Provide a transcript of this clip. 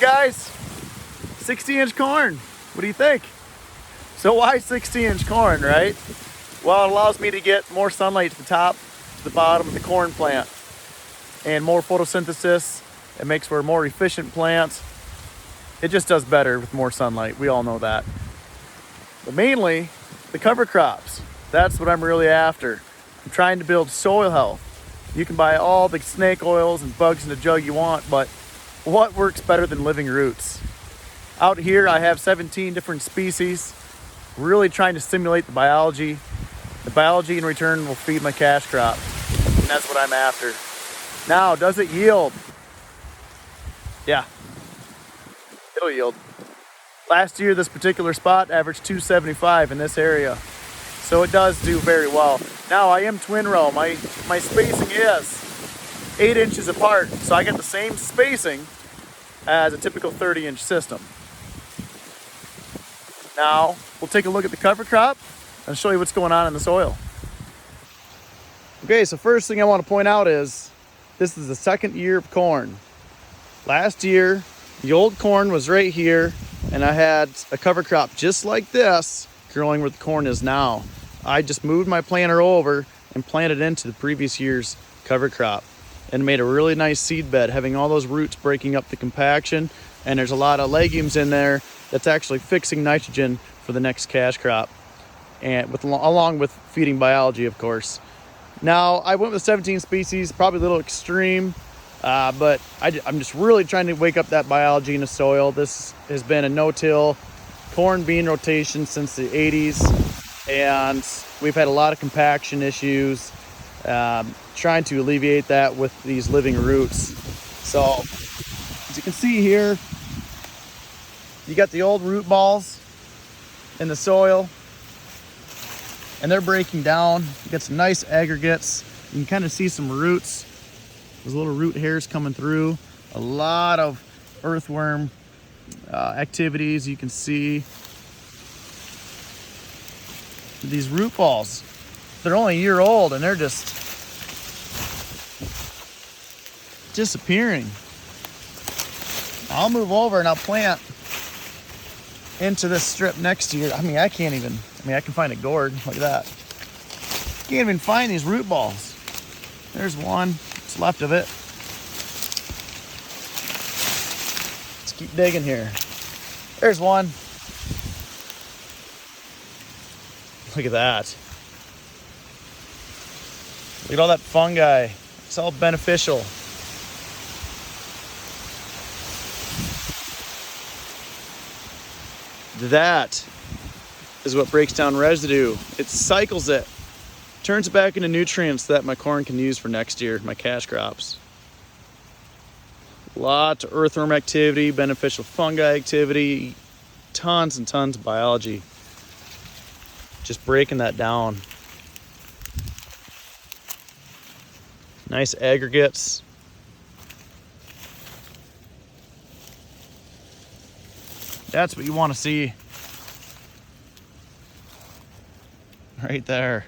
guys, 60-inch corn. What do you think? So why 60-inch corn, right? Well, it allows me to get more sunlight to the top, to the bottom of the corn plant, and more photosynthesis. It makes for a more efficient plant. It just does better with more sunlight. We all know that. But mainly, the cover crops. That's what I'm really after. I'm trying to build soil health. You can buy all the snake oils and bugs in a jug you want, but what works better than living roots? Out here, I have 17 different species, really trying to stimulate the biology. The biology in return will feed my cash crop, and that's what I'm after. Now, does it yield? Yeah, it'll yield. Last year, this particular spot averaged 275 in this area, so it does do very well. Now, I am twin row. My spacing is 8 inches apart, so I get the same spacing as a typical 30-inch system. Now, we'll take a look at the cover crop and show you what's going on in the soil. Okay, so first thing I want to point out is this is the second year of corn. Last year, the old corn was right here, and I had a cover crop just like this growing where the corn is now. I just moved my planter over and planted into the previous year's cover crop and made a really nice seed bed, having all those roots breaking up the compaction, and there's a lot of legumes in there that's actually fixing nitrogen for the next cash crop, and along with feeding biology, of course. Now, I went with 17 species, probably a little extreme, but I'm just really trying to wake up that biology in the soil. This has been a no-till corn bean rotation since the 80s, and we've had a lot of compaction issues, trying to alleviate that with these living roots. So, as you can see here, you got the old root balls in the soil, and they're breaking down. You got some nice aggregates. You can kind of see some roots. Those little root hairs coming through. A lot of earthworm activities you can see. These root balls, they're only a year old and they're just disappearing. I'll move over and I'll plant into this strip next year. I can find a gourd like that. Can't even find these root balls. There's one, what's left of it. Let's keep digging here. There's one. Look at that. Look at all that fungi. It's all beneficial. That is what breaks down residue. It cycles it, turns it back into nutrients that my corn can use for next year, my cash crops. Lots of earthworm activity, beneficial fungi activity, tons and tons of biology. Just breaking that down. Nice aggregates. That's what you want to see right there.